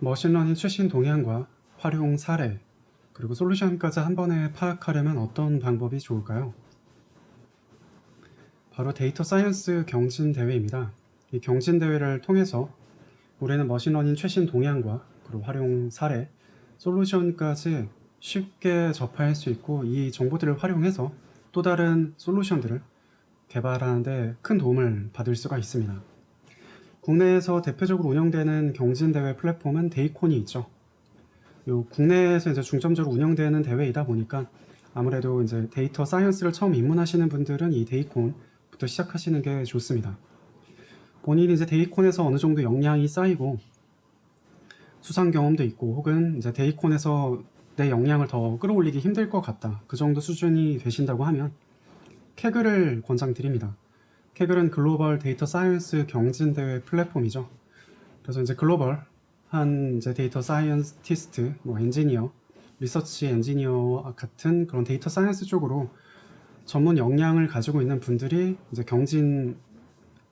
머신러닝 최신 동향과 활용 사례, 그리고 솔루션까지 한 번에 파악하려면 어떤 방법이 좋을까요? 바로 데이터 사이언스 경진 대회입니다. 이 경진 대회를 통해서 우리는 머신러닝 최신 동향과 그리고 활용 사례, 솔루션까지 쉽게 접할 수 있고, 이 정보들을 활용해서 또 다른 솔루션들을 개발하는 데 큰 도움을 받을 수가 있습니다. 국내에서 대표적으로 운영되는 경진대회 플랫폼은 데이콘이 있죠. 국내에서 이제 중점적으로 운영되는 대회이다 보니까 아무래도 이제 데이터 사이언스를 처음 입문하시는 분들은 이 데이콘부터 시작하시는 게 좋습니다. 본인이 이제 데이콘에서 어느 정도 역량이 쌓이고 수상 경험도 있고, 혹은 이제 데이콘에서 내 역량을 더 끌어올리기 힘들 것 같다, 그 정도 수준이 되신다고 하면 캐글을 권장드립니다. 캐글은 글로벌 데이터 사이언스 경진대회 플랫폼이죠. 그래서 이제 글로벌한 이제 데이터 사이언티스트, 엔지니어, 리서치 엔지니어 같은 그런 데이터 사이언스 쪽으로 전문 역량을 가지고 있는 분들이 이제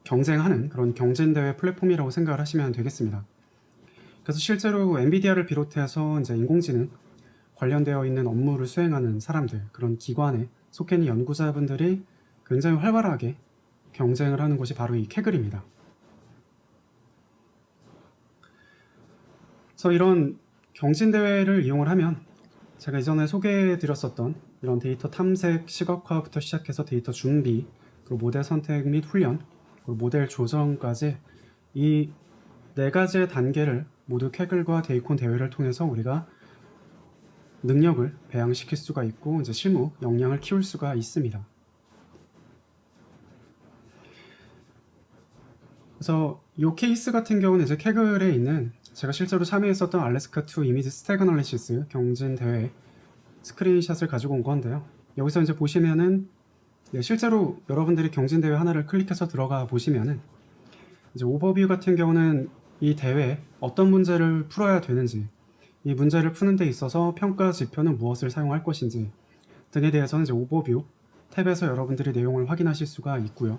경쟁하는 그런 경진대회 플랫폼이라고 생각을 하시면 되겠습니다. 그래서 실제로 엔비디아를 비롯해서 이제 인공지능 관련되어 있는 업무를 수행하는 사람들, 그런 기관에 속해 있는 연구자분들이 굉장히 활발하게 경쟁을 하는 곳이 바로 이 캐글입니다. 그래서 이런 경진대회를 이용을 하면 제가 이전에 소개해드렸었던 이런 데이터 탐색, 시각화부터 시작해서 데이터 준비, 그리고 모델 선택 및 훈련, 그리고 모델 조정까지 이 4가지의 단계를 모두 캐글과 데이콘 대회를 통해서 우리가 능력을 배양시킬 수가 있고 이제 실무 역량을 키울 수가 있습니다. 그래서 이 케이스 같은 경우는 이제 캐글에 있는 제가 실제로 참여했었던 알래스카2 이미지 스택 애널리시스 경진 대회 스크린샷을 가지고 온 건데요. 여기서 이제 보시면은 실제로 여러분들이 경진 대회 하나를 클릭해서 들어가 보시면은 이제 오버뷰 같은 경우는 이 대회 어떤 문제를 풀어야 되는지, 이 문제를 푸는 데 있어서 평가 지표는 무엇을 사용할 것인지 등에 대해서는 이제 오버뷰 탭에서 여러분들이 내용을 확인하실 수가 있고요.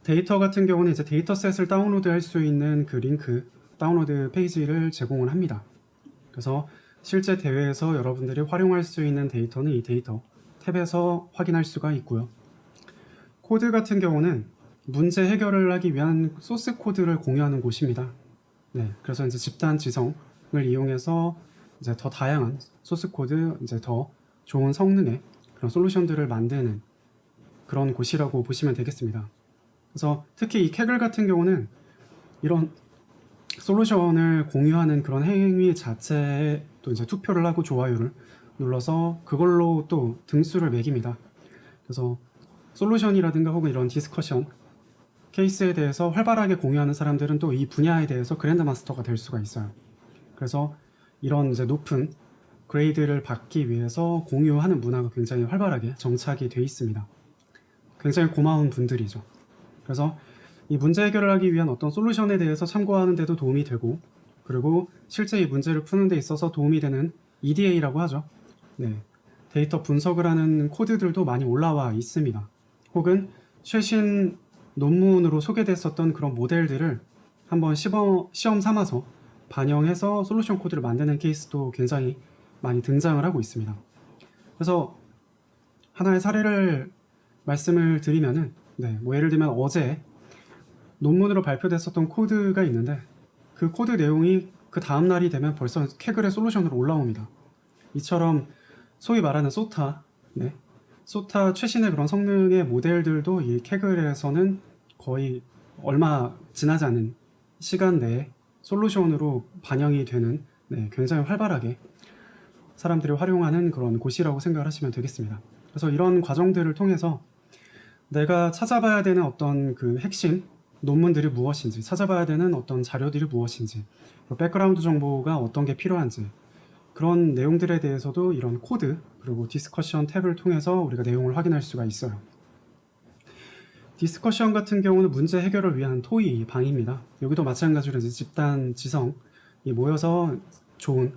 데이터 같은 경우는 이제 데이터셋을 다운로드 할 수 있는 그 링크, 다운로드 페이지를 제공을 합니다. 그래서 실제 대회에서 여러분들이 활용할 수 있는 데이터는 이 데이터 탭에서 확인할 수가 있고요. 코드 같은 경우는 문제 해결을 하기 위한 소스 코드를 공유하는 곳입니다. 그래서 이제 집단 지성을 이용해서 이제 더 다양한 소스 코드, 이제 더 좋은 성능의 그런 솔루션들을 만드는 그런 곳이라고 보시면 되겠습니다. 그래서 특히 이 캐글 같은 경우는 이런 솔루션을 공유하는 그런 행위 자체에 또 이제 투표를 하고 좋아요를 눌러서 그걸로 또 등수를 매깁니다. 그래서 솔루션이라든가 혹은 이런 디스커션 케이스에 대해서 활발하게 공유하는 사람들은 또 이 분야에 대해서 그랜드마스터가 될 수가 있어요. 그래서 이런 이제 높은 그레이드를 받기 위해서 공유하는 문화가 굉장히 활발하게 정착이 돼 있습니다. 굉장히 고마운 분들이죠. 그래서 이 문제 해결을 하기 위한 어떤 솔루션에 대해서 참고하는 데도 도움이 되고, 그리고 실제 이 문제를 푸는 데 있어서 도움이 되는 EDA라고 하죠. 데이터 분석을 하는 코드들도 많이 올라와 있습니다. 혹은 최신 논문으로 소개됐었던 그런 모델들을 한번 시험 삼아서 반영해서 솔루션 코드를 만드는 케이스도 굉장히 많이 등장을 하고 있습니다. 그래서 하나의 사례를 말씀을 드리면은 예를 들면 어제 논문으로 발표됐었던 코드가 있는데, 그 코드 내용이 그 다음 날이 되면 벌써 캐글의 솔루션으로 올라옵니다. 이처럼 소위 말하는 소타 최신의 그런 성능의 모델들도 이 캐글에서는 거의 얼마 지나지 않은 시간 내에 솔루션으로 반영이 되는 굉장히 활발하게 사람들이 활용하는 그런 곳이라고 생각을 하시면 되겠습니다. 그래서 이런 과정들을 통해서 내가 찾아봐야 되는 어떤 그 핵심 논문들이 무엇인지, 찾아봐야 되는 어떤 자료들이 무엇인지, 백그라운드 정보가 어떤 게 필요한지, 그런 내용들에 대해서도 이런 코드 그리고 디스커션 탭을 통해서 우리가 내용을 확인할 수가 있어요. 디스커션 같은 경우는 문제 해결을 위한 토의 방입니다. 여기도 마찬가지로 이제 집단 지성이 모여서 좋은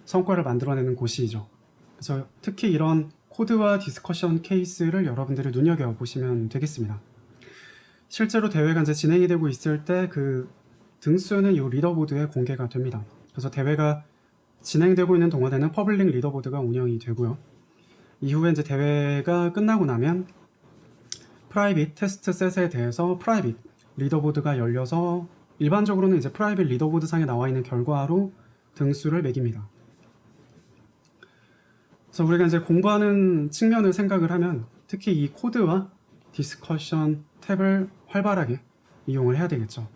성과를 만들어내는 곳이죠. 그래서 특히 이런 코드와 디스커션 케이스를 여러분들이 눈여겨보시면 되겠습니다. 실제로 대회가 이제 진행이 되고 있을 때 그 등수는 이 리더보드에 공개가 됩니다. 그래서 대회가 진행되고 있는 동안에는 퍼블릭 리더보드가 운영이 되고요. 이후에 이제 대회가 끝나고 나면 프라이빗 테스트 셋에 대해서 프라이빗 리더보드가 열려서 일반적으로는 이제 프라이빗 리더보드 상에 나와 있는 결과로 등수를 매깁니다. 그래서 우리가 이제 공부하는 측면을 생각을 하면 특히 이 코드와 디스커션 탭을 활발하게 이용을 해야 되겠죠.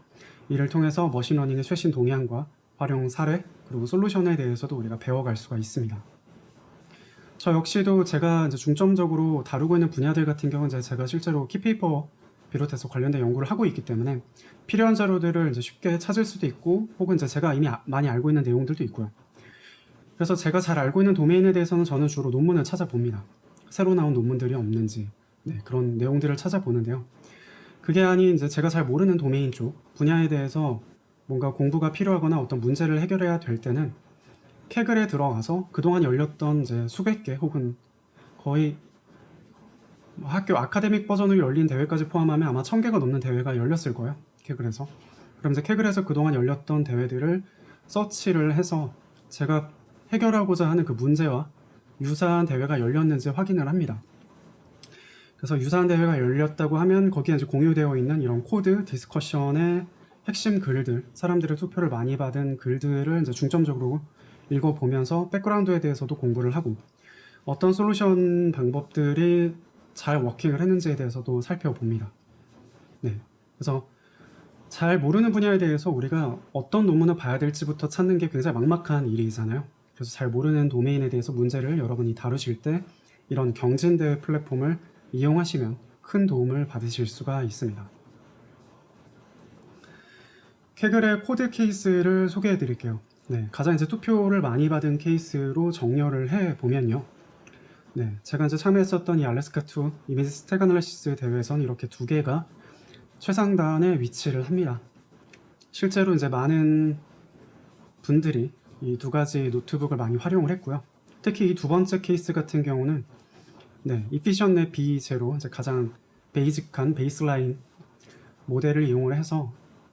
이를 통해서 머신러닝의 최신 동향과 활용 사례 그리고 솔루션에 대해서도 우리가 배워갈 수가 있습니다. 저 역시도 제가 이제 중점적으로 다루고 있는 분야들 같은 경우는 제가 실제로 키페이퍼 비롯해서 관련된 연구를 하고 있기 때문에 필요한 자료들을 이제 쉽게 찾을 수도 있고 혹은 이제 제가 이미 많이 알고 있는 내용들도 있고요. 그래서 제가 잘 알고 있는 도메인에 대해서는 저는 주로 논문을 찾아봅니다. 새로 나온 논문들이 없는지 그런 내용들을 찾아보는데요. 그게 아닌 이제 제가 잘 모르는 도메인 쪽 분야에 대해서 뭔가 공부가 필요하거나 어떤 문제를 해결해야 될 때는 캐글에 들어가서 그동안 열렸던 이제 수백 개 혹은 거의 학교 아카데믹 버전으로 열린 대회까지 포함하면 아마 1000개가 넘는 대회가 열렸을 거예요. 캐글에서. 그럼 이제 캐글에서 그동안 열렸던 대회들을 서치를 해서 제가 해결하고자 하는 그 문제와 유사한 대회가 열렸는지 확인을 합니다. 그래서 유사한 대회가 열렸다고 하면 거기에 이제 공유되어 있는 이런 코드, 디스커션의 핵심 글들, 사람들의 투표를 많이 받은 글들을 이제 중점적으로 읽어보면서 백그라운드에 대해서도 공부를 하고 어떤 솔루션 방법들이 잘 워킹을 했는지에 대해서도 살펴봅니다. 그래서 잘 모르는 분야에 대해서 우리가 어떤 논문을 봐야 될지부터 찾는 게 굉장히 막막한 일이잖아요. 그래서 잘 모르는 도메인에 대해서 문제를 여러분이 다루실 때 이런 경진대회 플랫폼을 이용하시면 큰 도움을 받으실 수가 있습니다. 캐글의 코드 케이스를 소개해 드릴게요. 가장 이제 투표를 많이 받은 케이스로 정렬을 해 보면요. 제가 이제 참여했었던 이 알래스카2 이미지 스택 애널리시스 대회에서는 이렇게 두 개가 최상단에 위치를 합니다. 실제로 이제 많은 분들이 이 두 가지 노트북을 많이 활용을 했고요. 특히 이 두 번째 케이스 같은 경우는 Efficient B0 이제 가장 베이직한 베이스라인 모델을 이용을 해서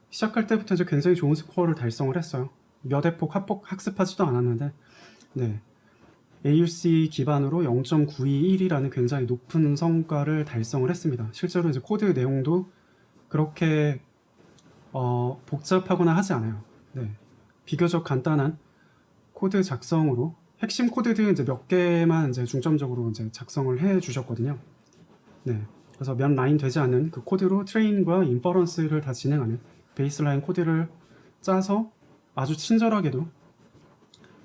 시작할 때부터 이제 굉장히 좋은 스코어를 달성을 했어요. 몇 회폭 학습하지도 않았는데 AUC 기반으로 0.921이라는 굉장히 높은 성과를 달성을 했습니다. 실제로 이제 코드 내용도 그렇게 복잡하거나 하지 않아요. 비교적 간단한 코드 작성으로 핵심 코드들 이제 몇 개만 이제 중점적으로 이제 작성을 해 주셨거든요. 그래서 몇 라인 되지 않는 그 코드로 트레인과 인퍼런스를 다 진행하는 베이스라인 코드를 짜서 아주 친절하게도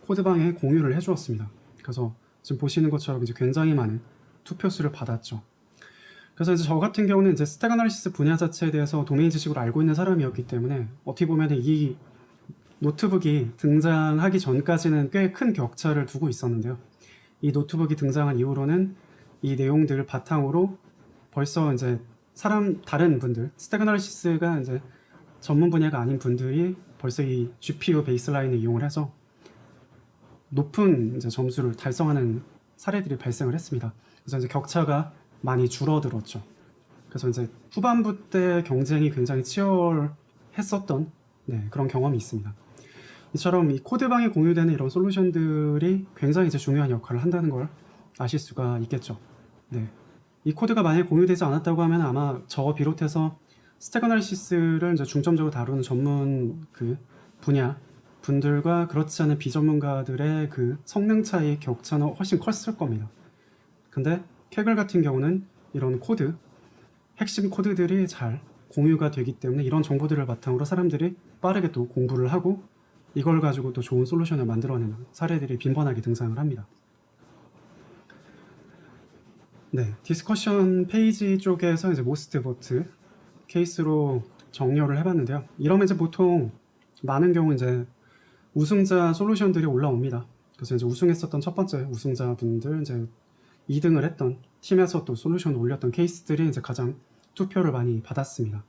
코드방에 공유를 해 주었습니다. 그래서 지금 보시는 것처럼 이제 굉장히 많은 투표수를 받았죠. 그래서 이제 저 같은 경우는 이제 스택 애널리시스 분야 자체에 대해서 도메인 지식을 알고 있는 사람이었기 때문에 어떻게 보면 이 노트북이 등장하기 전까지는 꽤 큰 격차를 두고 있었는데요. 이 노트북이 등장한 이후로는 이 내용들을 바탕으로 벌써 이제 다른 분들, 스택 애널리시스가 이제 전문 분야가 아닌 분들이 벌써 이 GPU 베이스라인을 이용을 해서 높은 이제 점수를 달성하는 사례들이 발생을 했습니다. 그래서 이제 격차가 많이 줄어들었죠. 그래서 이제 후반부 때 경쟁이 굉장히 치열했었던 그런 경험이 있습니다. 이처럼 이 코드방에 공유되는 이런 솔루션들이 굉장히 이제 중요한 역할을 한다는 걸 아실 수가 있겠죠. 이 코드가 만약에 공유되지 않았다고 하면 아마 저 비롯해서 스택 애널리시스를 이제 중점적으로 다루는 전문 그 분야 분들과 그렇지 않은 비전문가들의 그 성능 차이 격차는 훨씬 컸을 겁니다. 근데 캐글 같은 경우는 이런 코드, 핵심 코드들이 잘 공유가 되기 때문에 이런 정보들을 바탕으로 사람들이 빠르게 또 공부를 하고 이걸 가지고 또 좋은 솔루션을 만들어내는 사례들이 빈번하게 등장을 합니다. 디스커션 페이지 쪽에서 이제 모스트 보트 케이스로 정렬을 해봤는데요. 이러면 이제 보통 많은 경우 이제 우승자 솔루션들이 올라옵니다. 그래서 이제 우승했었던 첫 번째 우승자분들 이제 2등을 했던 팀에서 또 솔루션을 올렸던 케이스들이 이제 가장 투표를 많이 받았습니다.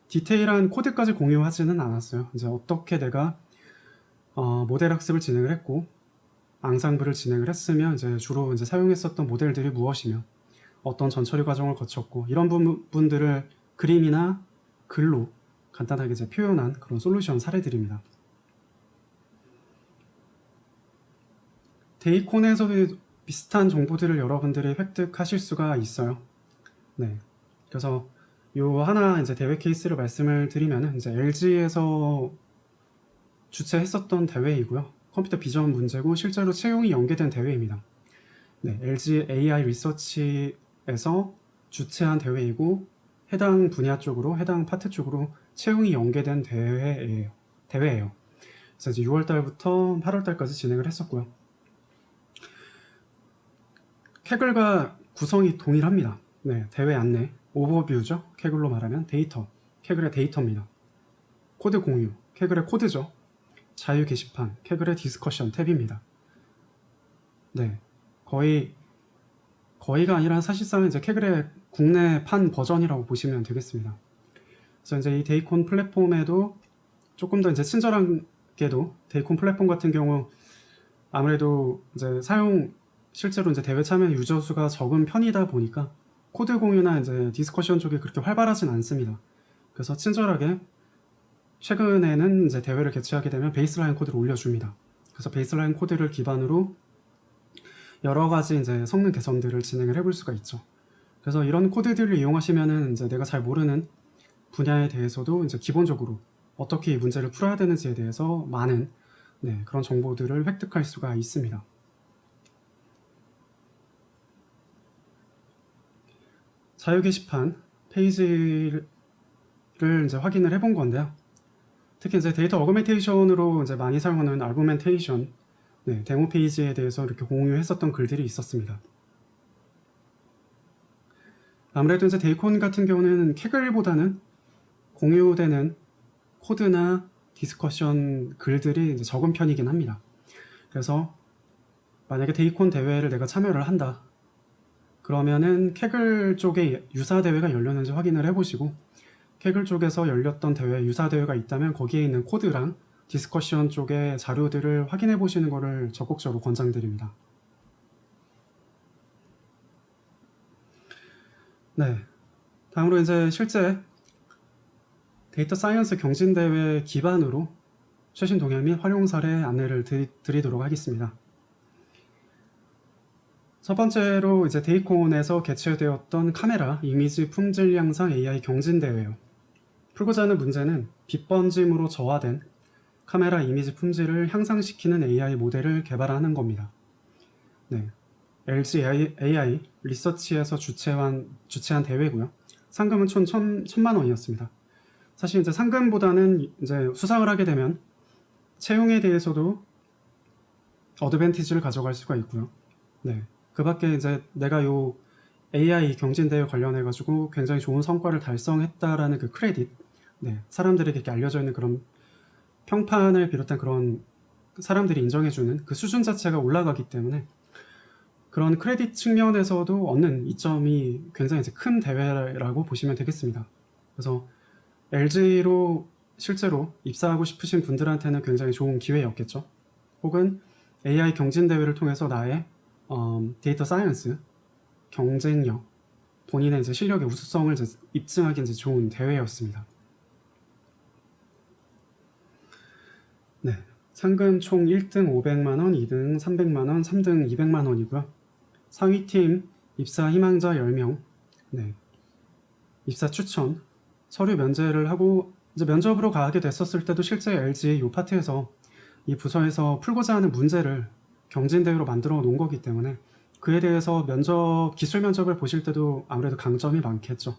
디테일한 코드까지 공유하지는 않았어요. 이제 어떻게 내가 모델 학습을 진행을 했고 앙상블을 진행을 했으면 이제 주로 이제 사용했었던 모델들이 무엇이며 어떤 전처리 과정을 거쳤고 이런 부분들을 그림이나 글로 간단하게 이제 표현한 그런 솔루션 사례들입니다. 데이콘에서도 비슷한 정보들을 여러분들이 획득하실 수가 있어요. 네. 그래서 요 하나 이제 대회 케이스를 말씀을 드리면은 이제 LG에서 주최했었던 대회이고요. 컴퓨터 비전 문제고 실제로 채용이 연계된 대회입니다. 네, LG AI 리서치에서 주최한 대회이고 해당 분야 쪽으로 해당 파트 쪽으로 채용이 연계된 대회예요. 그래서 이제 6월 달부터 8월 달까지 진행을 했었고요. 캐글과 구성이 동일합니다. 네, 대회 안내, 오버뷰죠. 캐글로 말하면 데이터, 캐글의 데이터입니다. 코드 공유, 캐글의 코드죠. 자유 게시판, 캐글의 디스커션 탭입니다. 네, 거의가 아니라 사실상 이제 캐글의 국내판 버전이라고 보시면 되겠습니다. 그래서 이제 이 데이콘 플랫폼에도 조금 더 이제 친절하게도 데이콘 플랫폼 같은 경우 아무래도 이제 실제로 이제 대회 참여 유저 수가 적은 편이다 보니까 코드 공유나 이제 디스커션 쪽이 그렇게 활발하진 않습니다. 그래서 친절하게 최근에는 이제 대회를 개최하게 되면 베이스라인 코드를 올려줍니다. 그래서 베이스라인 코드를 기반으로 여러 가지 이제 성능 개선들을 진행을 해볼 수가 있죠. 그래서 이런 코드들을 이용하시면은 이제 내가 잘 모르는 분야에 대해서도 이제 기본적으로 어떻게 이 문제를 풀어야 되는지에 대해서 많은 그런 정보들을 획득할 수가 있습니다. 자유 게시판 페이지를 이제 확인을 해본 건데요. 특히 이제 데이터 어그멘테이션으로 이제 많이 사용하는 아구멘테이션 데모 페이지에 대해서 이렇게 공유했었던 글들이 있었습니다. 아무래도 이제 데이콘 같은 경우는 캐글보다는 공유되는 코드나 디스커션 글들이 이제 적은 편이긴 합니다. 그래서 만약에 데이콘 대회를 내가 참여를 한다. 그러면은 캐글 쪽에 유사 대회가 열렸는지 확인을 해보시고 캐글 쪽에서 열렸던 대회, 유사 대회가 있다면 거기에 있는 코드랑 디스커션 쪽의 자료들을 확인해 보시는 것을 적극적으로 권장드립니다. 네, 다음으로 이제 실제 데이터 사이언스 경진대회 기반으로 최신 동향 및 활용 사례 안내를 드리도록 하겠습니다. 첫 번째로 이제 데이콘에서 개최되었던 카메라 이미지 품질 향상 AI 경진대회예요. 풀고자 하는 문제는 빗번짐으로 저하된 카메라 이미지 품질을 향상시키는 AI 모델을 개발하는 겁니다. 네, LG AI 리서치에서 주최한 대회고요. 상금은 총 1,000만 원이었습니다. 사실 이제 상금보다는 이제 수상을 하게 되면 채용에 대해서도 어드밴티지를 가져갈 수가 있고요. 네, 그 밖에 이제 내가 요 AI 경진대회 관련해 가지고 굉장히 좋은 성과를 달성했다라는 그 크레딧, 사람들에게 이렇게 알려져 있는 그런 평판을 비롯한 그런 사람들이 인정해주는 그 수준 자체가 올라가기 때문에 그런 크레딧 측면에서도 얻는 이점이 굉장히 이제 큰 대회라고 보시면 되겠습니다. 그래서 LG로 실제로 입사하고 싶으신 분들한테는 굉장히 좋은 기회였겠죠. 혹은 AI 경진대회를 통해서 나의 데이터 사이언스 경쟁력, 본인의 이제 실력의 우수성을 이제 입증하기 이제 좋은 대회였습니다. 네, 상금 총 1등 500만원, 2등 300만원, 3등 200만원이고요. 상위팀 입사 희망자 10명, 입사 추천, 서류 면제를 하고 이제 면접으로 가게 됐었을 때도 실제 LG 이 파트에서 이 부서에서 풀고자 하는 문제를 경진대회로 만들어 놓은 거기 때문에 그에 대해서 기술 면접을 보실 때도 아무래도 강점이 많겠죠.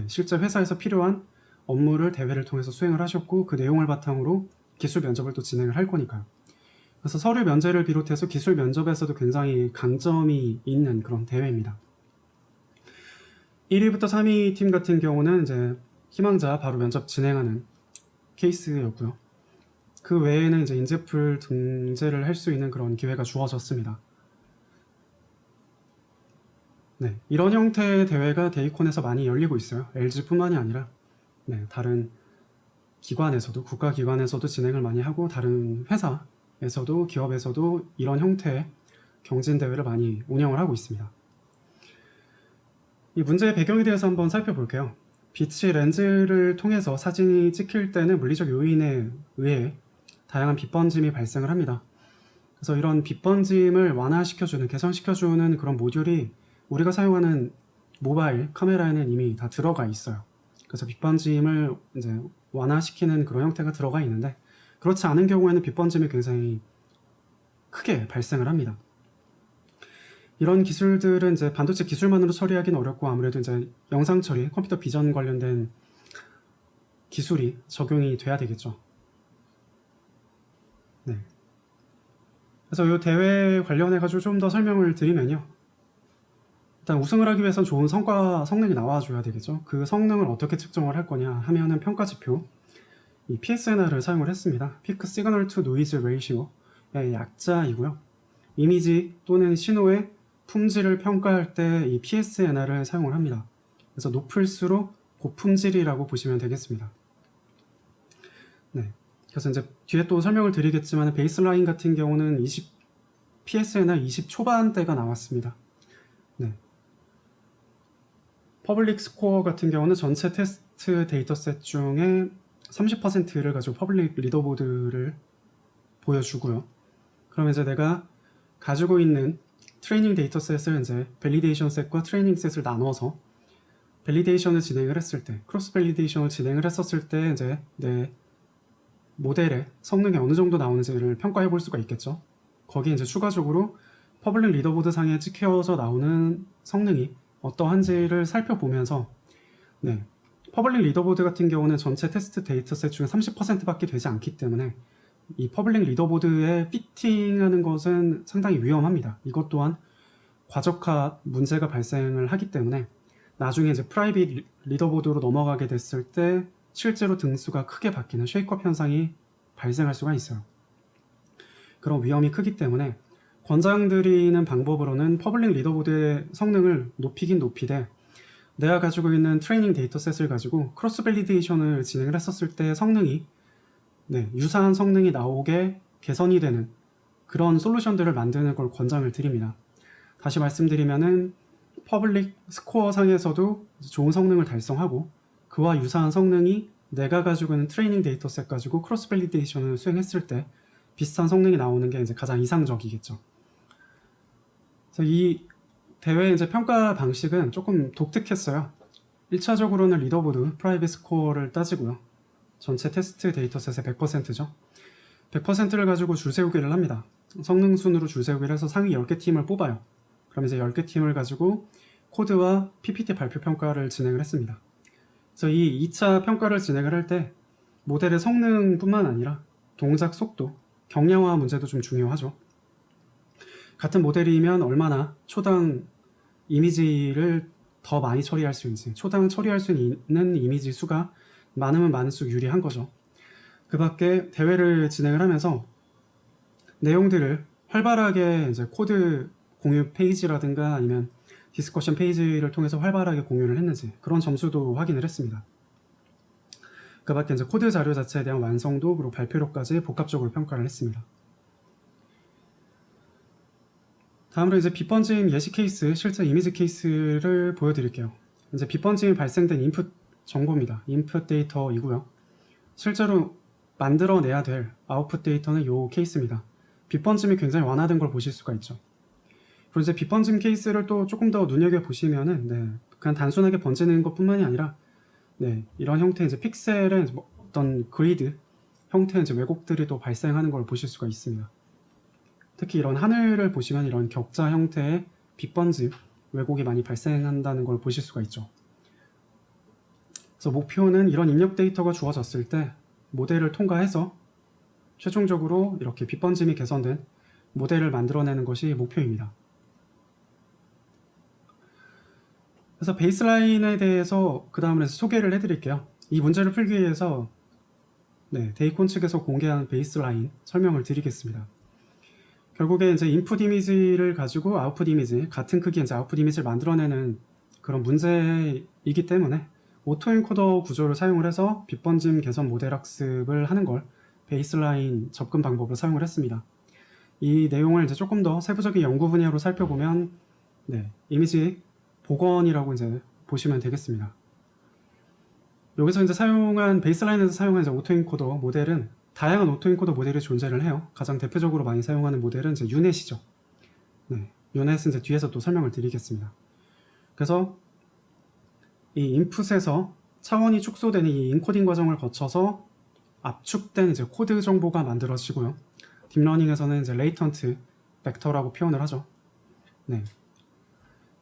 실제 회사에서 필요한 업무를 대회를 통해서 수행을 하셨고 그 내용을 바탕으로 기술 면접을 또 진행을 할 거니까요. 그래서 서류 면제를 비롯해서 기술 면접에서도 굉장히 강점이 있는 그런 대회입니다. 1위부터 3위 팀 같은 경우는 이제 희망자 바로 면접 진행하는 케이스였고요. 그 외에는 이제 인재풀 등재를 할 수 있는 그런 기회가 주어졌습니다. 이런 형태의 대회가 데이콘에서 많이 열리고 있어요. LG뿐만이 아니라 다른 기관에서도, 국가기관에서도 진행을 많이 하고 다른 회사에서도, 기업에서도 이런 형태의 경진대회를 많이 운영을 하고 있습니다. 이 문제의 배경에 대해서 한번 살펴볼게요. 빛이 렌즈를 통해서 사진이 찍힐 때는 물리적 요인에 의해 다양한 빛 번짐이 발생을 합니다. 그래서 이런 빛 번짐을 완화시켜주는, 개선시켜주는 그런 모듈이 우리가 사용하는 모바일 카메라에는 이미 다 들어가 있어요. 그래서 빛 번짐을 이제 완화시키는 그런 형태가 들어가 있는데, 그렇지 않은 경우에는 빛 번짐이 굉장히 크게 발생을 합니다. 이런 기술들은 이제 반도체 기술만으로 처리하기는 어렵고, 아무래도 이제 영상 처리, 컴퓨터 비전 관련된 기술이 적용이 돼야 되겠죠. 네. 그래서 이 대회 관련해 가지고 좀 더 설명을 드리면요. 일단 우승을 하기 위해선 좋은 성능이 나와줘야 되겠죠. 그 성능을 어떻게 측정을 할 거냐 하면은 평가 지표, 이 PSNR을 사용을 했습니다. Peak Signal to Noise Ratio의 약자이고요. 이미지 또는 신호의 품질을 평가할 때 이 PSNR을 사용을 합니다. 그래서 높을수록 고품질이라고 보시면 되겠습니다. 네. 그래서 이제 뒤에 또 설명을 드리겠지만 베이스라인 같은 경우는 PSNR 20 초반대가 나왔습니다. 네. 퍼블릭 스코어 같은 경우는 전체 테스트 데이터셋 중에 30%를 가지고 퍼블릭 리더보드를 보여주고요. 그러면 이제 내가 가지고 있는 트레이닝 데이터셋을 이제 밸리데이션 셋과 트레이닝 셋을 나눠서 밸리데이션을 진행을 했을 때, 크로스 밸리데이션을 진행을 했었을 때 이제 내 모델의 성능이 어느 정도 나오는지를 평가해 볼 수가 있겠죠. 거기에 이제 추가적으로 퍼블릭 리더보드 상에 찍혀서 나오는 성능이 어떠한지를 살펴보면서, 네, 퍼블릭 리더보드 같은 경우는 전체 테스트 데이터셋 중에 30%밖에 되지 않기 때문에 이 퍼블릭 리더보드에 피팅하는 것은 상당히 위험합니다. 이것 또한 과적화 문제가 발생을 하기 때문에 나중에 이제 프라이빗 리더보드로 넘어가게 됐을 때 실제로 등수가 크게 바뀌는 쉐이크업 현상이 발생할 수가 있어요. 그런 위험이 크기 때문에 권장드리는 방법으로는 퍼블릭 리더보드의 성능을 높이긴 높이되 내가 가지고 있는 트레이닝 데이터셋을 가지고 크로스 밸리데이션을 진행을 했었을 때 성능이, 네, 유사한 성능이 나오게 개선이 되는 그런 솔루션들을 만드는 걸 권장을 드립니다. 다시 말씀드리면은 퍼블릭 스코어 상에서도 좋은 성능을 달성하고 그와 유사한 성능이 내가 가지고 있는 트레이닝 데이터셋 가지고 크로스 밸리데이션을 수행했을 때 비슷한 성능이 나오는 게 이제 가장 이상적이겠죠. 그래서 이 대회 이제 평가 방식은 조금 독특했어요. 1차적으로는 리더보드 프라이빗 스코어를 따지고요. 전체 테스트 데이터셋의 100%죠. 100%를 가지고 줄 세우기를 합니다. 성능 순으로 줄 세우기를 해서 상위 10개 팀을 뽑아요. 그럼 이제 10개 팀을 가지고 코드와 PPT 발표 평가를 진행을 했습니다. 그래서 이 2차 평가를 진행을 할 때 모델의 성능뿐만 아니라 동작 속도, 경량화 문제도 좀 중요하죠. 같은 모델이면 얼마나 초당 이미지를 더 많이 처리할 수 있는지, 초당 처리할 수 있는 이미지 수가 많으면 많을수록 유리한 거죠. 그 밖에 대회를 진행을 하면서 내용들을 활발하게 이제 코드 공유 페이지라든가 아니면 디스커션 페이지를 통해서 활발하게 공유를 했는지 그런 점수도 확인을 했습니다. 그 밖에 이제 코드 자료 자체에 대한 완성도 그리고 발표력까지 복합적으로 평가를 했습니다. 다음으로 이제 빛번짐 예시 케이스, 실제 이미지 케이스를 보여드릴게요. 이제 빛번짐이 발생된 인풋 정보입니다. 인풋 데이터이고요. 실제로 만들어내야 될 아웃풋 데이터는 이 케이스입니다. 빛번짐이 굉장히 완화된 걸 보실 수가 있죠. 그리고 이제 빛번짐 케이스를 또 조금 더 눈여겨보시면은, 네, 그냥 단순하게 번지는 것뿐만이 아니라, 네, 이런 형태의 이제 픽셀의 어떤 그리드 형태의 이제 왜곡들이 또 발생하는 걸 보실 수가 있습니다. 특히 이런 하늘을 보시면 이런 격자 형태의 빛번짐 왜곡이 많이 발생한다는 걸 보실 수가 있죠. 그래서 목표는 이런 입력 데이터가 주어졌을 때 모델을 통과해서 최종적으로 이렇게 빛번짐이 개선된 모델을 만들어내는 것이 목표입니다. 그래서 베이스라인에 대해서 그 다음으로 소개를 해드릴게요. 이 문제를 풀기 위해서, 네, 데이콘 측에서 공개한 베이스라인 설명을 드리겠습니다. 결국에 이제 인풋 이미지를 가지고 아웃풋 이미지, 같은 크기의 이제 아웃풋 이미지를 만들어내는 그런 문제이기 때문에 오토엔코더 구조를 사용을 해서 빛번짐 개선 모델 학습을 하는 걸 베이스라인 접근 방법으로 사용을 했습니다. 이 내용을 이제 조금 더 세부적인 연구 분야로 살펴보면, 네, 이미지 복원이라고 이제 보시면 되겠습니다. 여기서 이제 사용한 베이스라인에서 사용한 이제 오토인코더 모델은 다양한 오토인코더 모델이 존재를 해요. 가장 대표적으로 많이 사용하는 모델은 이제 유넷이죠. 네, 유넷은 이제 뒤에서 또 설명을 드리겠습니다. 그래서 이 인풋에서 차원이 축소되는 이 인코딩 과정을 거쳐서 압축된 이제 코드 정보가 만들어지고요. 딥러닝에서는 이제 레이턴트 벡터라고 표현을 하죠. 네.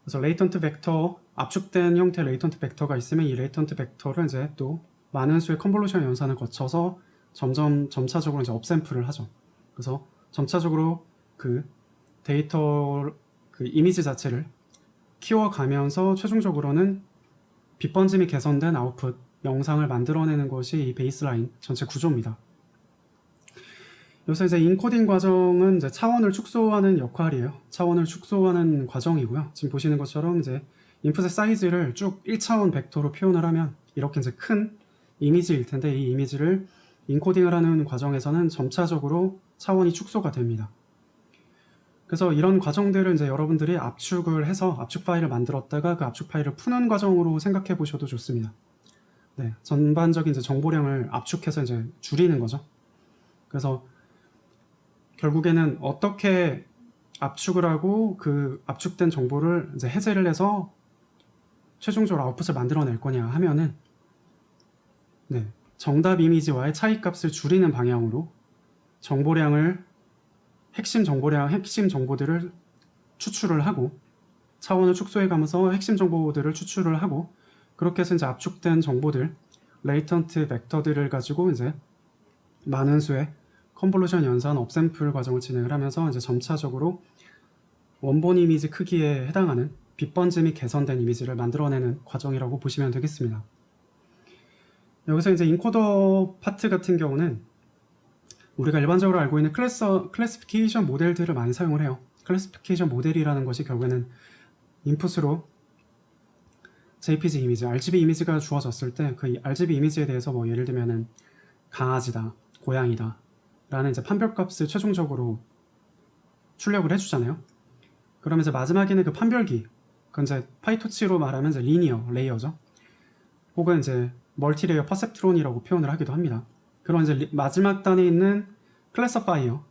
그래서 레이턴트 벡터, 압축된 형태의 레이턴트 벡터가 있으면 이 레이턴트 벡터를 이제 또 많은 수의 컨볼루션 연산을 거쳐서 점차적으로 이제 업샘플을 하죠. 그래서 점차적으로 그 데이터 그 이미지 자체를 키워가면서 최종적으로는 빗번짐이 개선된 아웃풋 영상을 만들어내는 것이 이 베이스라인 전체 구조입니다. 여기서 이제 인코딩 과정은 이제 차원을 축소하는 역할이에요. 차원을 축소하는 과정이고요. 지금 보시는 것처럼 이제 인풋의 사이즈를 쭉 1차원 벡터로 표현을 하면 이렇게 이제 큰 이미지일 텐데 이 이미지를 인코딩을 하는 과정에서는 점차적으로 차원이 축소가 됩니다. 그래서 이런 과정들을 이제 여러분들이 압축을 해서 압축 파일을 만들었다가 그 압축 파일을 푸는 과정으로 생각해 보셔도 좋습니다. 네, 전반적인 이제 정보량을 압축해서 이제 줄이는 거죠. 그래서 결국에는 어떻게 압축을 하고 그 압축된 정보를 이제 해제를 해서 최종적으로 아웃풋을 만들어낼 거냐 하면은 네, 정답 이미지와의 차이값을 줄이는 방향으로 정보량을 핵심 정보들을 추출을 하고 차원을 축소해 가면서 핵심 정보들을 추출을 하고 그렇게 해서 이제 압축된 정보들 레이턴트 벡터들을 가지고 이제 많은 수의 컨볼루션 연산 업샘플 과정을 진행을 하면서 이제 점차적으로 원본 이미지 크기에 해당하는 빗번짐이 개선된 이미지를 만들어내는 과정이라고 보시면 되겠습니다. 여기서 이제 인코더 파트 같은 경우는 우리가 일반적으로 알고 있는 클래시피케이션 모델들을 많이 사용을 해요. 클래시피케이션 모델이라는 것이 결국에는 인풋으로 JPG 이미지, RGB 이미지가 주어졌을 때 그 RGB 이미지에 대해서 뭐 예를 들면은 강아지다, 고양이다 라는 이제 판별값을 최종적으로 출력을 해주잖아요. 그러면 이제 마지막에는 그 판별기, 그건 이제 파이토치로 말하면 이제 리니어 레이어죠. 혹은 이제 멀티레이어 퍼셉트론이라고 표현을 하기도 합니다. 그런 이제 마지막 단에 있는 클래서파이어,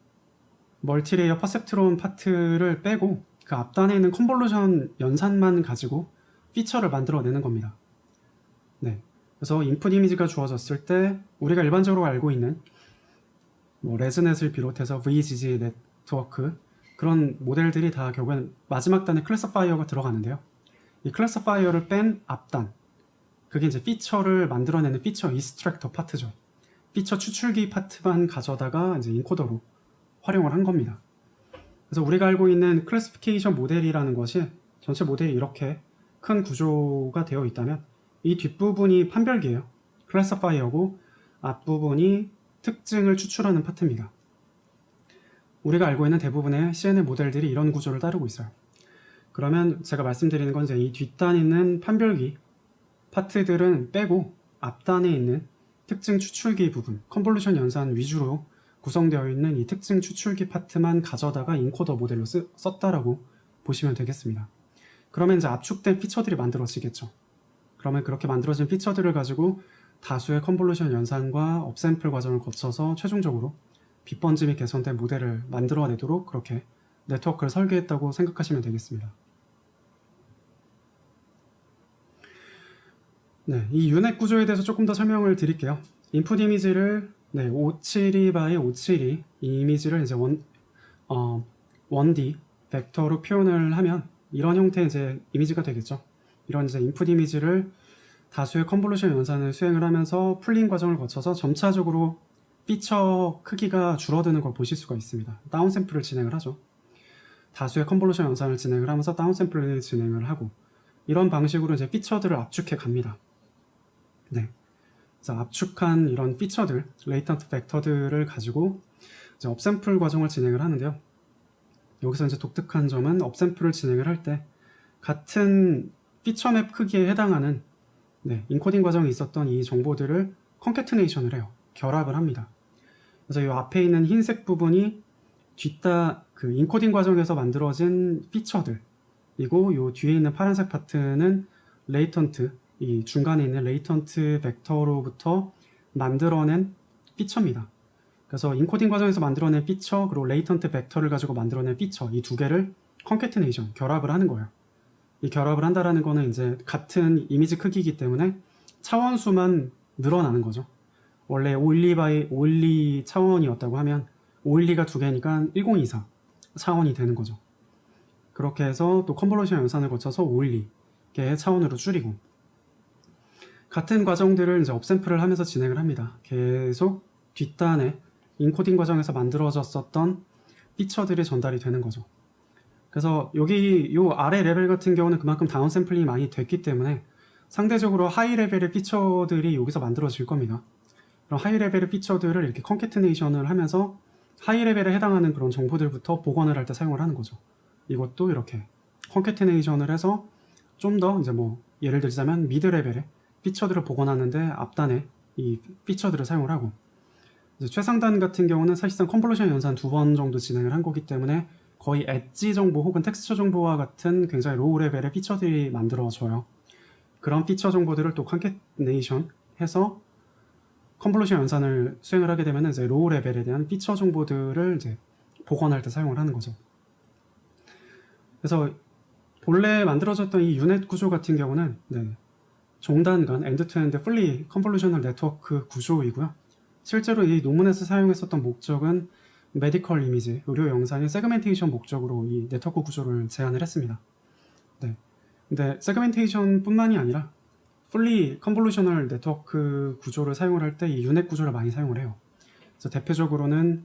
멀티레이어 퍼셉트론 파트를 빼고 그 앞단에 있는 컨볼루션 연산만 가지고 피처를 만들어내는 겁니다. 네. 그래서 인풋 이미지가 주어졌을 때 우리가 일반적으로 알고 있는 뭐 레즈넷을 비롯해서 VGG 네트워크 그런 모델들이 다 결국엔 마지막 단에 클래서파이어가 들어가는데요. 이 클래서파이어를 뺀 앞단, 그게 이제 피처를 만들어내는 피처 이스트랙터 파트죠. 피처 추출기 파트만 가져다가 이제 인코더로 활용을 한 겁니다. 그래서 우리가 알고 있는 클래시피케이션 모델이라는 것이 전체 모델이 이렇게 큰 구조가 되어 있다면 이 뒷부분이 판별기예요. 클래시파이어고 앞부분이 특징을 추출하는 파트입니다. 우리가 알고 있는 대부분의 CNN 모델들이 이런 구조를 따르고 있어요. 그러면 제가 말씀드리는 건 이제 이 뒷단에 있는 판별기 파트들은 빼고 앞단에 있는 특징 추출기 부분, 컨볼루션 연산 위주로 구성되어 있는 이 특징 추출기 파트만 가져다가 인코더 모델로 썼다라고 보시면 되겠습니다. 그러면 이제 압축된 피처들이 만들어지겠죠. 그러면 그렇게 만들어진 피처들을 가지고 다수의 컨볼루션 연산과 업샘플 과정을 거쳐서 최종적으로 빗번짐이 개선된 모델을 만들어내도록 그렇게 네트워크를 설계했다고 생각하시면 되겠습니다. 네, 이 유넷 구조에 대해서 조금 더 설명을 드릴게요. 인풋 이미지를 572 by 572 이 이미지를 이제 1D 벡터로 표현을 하면 이런 형태의 이제 이미지가 되겠죠. 이런 이제 인풋 이미지를 다수의 컨볼루션 연산을 수행을 하면서 풀링 과정을 거쳐서 점차적으로 피처 크기가 줄어드는 걸 보실 수가 있습니다. 다운샘플을 진행을 하죠. 다수의 컨볼루션 연산을 진행을 하면서 다운샘플을 진행을 하고 이런 방식으로 이제 피처들을 압축해 갑니다. 네. 그래서 압축한 이런 피처들, 레이턴트 벡터들을 가지고 이제 업샘플 과정을 진행을 하는데요. 여기서 이제 독특한 점은 업샘플을 진행을 할 때 같은 피처 맵 크기에 해당하는 인코딩 과정이 있었던 이 정보들을 컨캐트네이션을 해요. 결합을 합니다. 그래서 이 앞에 있는 흰색 부분이 그 인코딩 과정에서 만들어진 피처들, 그리고 이 뒤에 있는 파란색 파트는 레이턴트 이 중간에 있는 레이턴트 벡터로부터 만들어낸 피처입니다. 그래서 인코딩 과정에서 만들어낸 피처 그리고 레이턴트 벡터를 가지고 만들어낸 피처 이 두 개를 컨캐티네이션 결합을 하는 거예요. 이 결합을 한다라는 거는 이제 같은 이미지 크기이기 때문에 차원수만 늘어나는 거죠. 원래 512 차원이었다고 하면 512가 두 개니까 1024 차원이 되는 거죠. 그렇게 해서 또 컨볼루션 연산을 거쳐서 512개의 차원으로 줄이고 같은 과정들을 이제 업샘플을 하면서 진행을 합니다. 계속 뒷단에 인코딩 과정에서 만들어졌었던 피처들이 전달이 되는 거죠. 그래서 여기 요 아래 레벨 같은 경우는 그만큼 다운 샘플링이 많이 됐기 때문에 상대적으로 하이 레벨의 피처들이 여기서 만들어질 겁니다. 그럼 하이 레벨의 피처들을 이렇게 컨캐티네이션을 하면서 하이 레벨에 해당하는 그런 정보들부터 복원을 할 때 사용을 하는 거죠. 이것도 이렇게 컨캐티네이션을 해서 좀 더 이제 뭐 예를 들자면 미드 레벨의 피처들을 복원하는데 앞단에 이 피처들을 사용을 하고 이제 최상단 같은 경우는 사실상 컨볼루션 연산 2번 정도 진행을 한 거기 때문에 거의 엣지 정보 혹은 텍스처 정보와 같은 굉장히 로우 레벨의 피처들이 만들어져요. 그런 피처 정보들을 또 컨캐티네이션 해서 컨볼루션 연산을 수행을 하게 되면 이제 로우 레벨에 대한 피처 정보들을 이제 복원할 때 사용을 하는 거죠. 그래서 본래 만들어졌던 이 유넷 구조 같은 경우는 종단간 엔드-투-엔드 풀리 컨볼루셔널 네트워크 구조이고요. 실제로 이 논문에서 사용했었던 목적은 메디컬 이미지, 의료 영상의 세그멘테이션 목적으로 이 네트워크 구조를 제안을 했습니다. 근데 세그멘테이션 뿐만이 아니라 풀리 컨볼루셔널 네트워크 구조를 사용을 할 때 이 유넷 구조를 많이 사용을 해요. 그래서 대표적으로는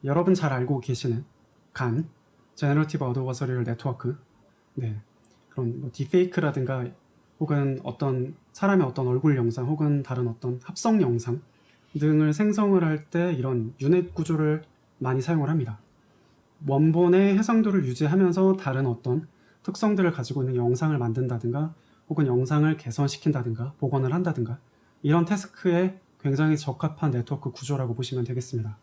여러분 잘 알고 계시는 간, 제너러티브 어드버서리얼 네트워크, 그런 뭐 딥페이크라든가 혹은 어떤 사람의 어떤 얼굴 영상 혹은 다른 어떤 합성 영상 등을 생성을 할 때 이런 유넷 구조를 많이 사용을 합니다. 원본의 해상도를 유지하면서 다른 어떤 특성들을 가지고 있는 영상을 만든다든가 혹은 영상을 개선시킨다든가 복원을 한다든가 이런 태스크에 굉장히 적합한 네트워크 구조라고 보시면 되겠습니다.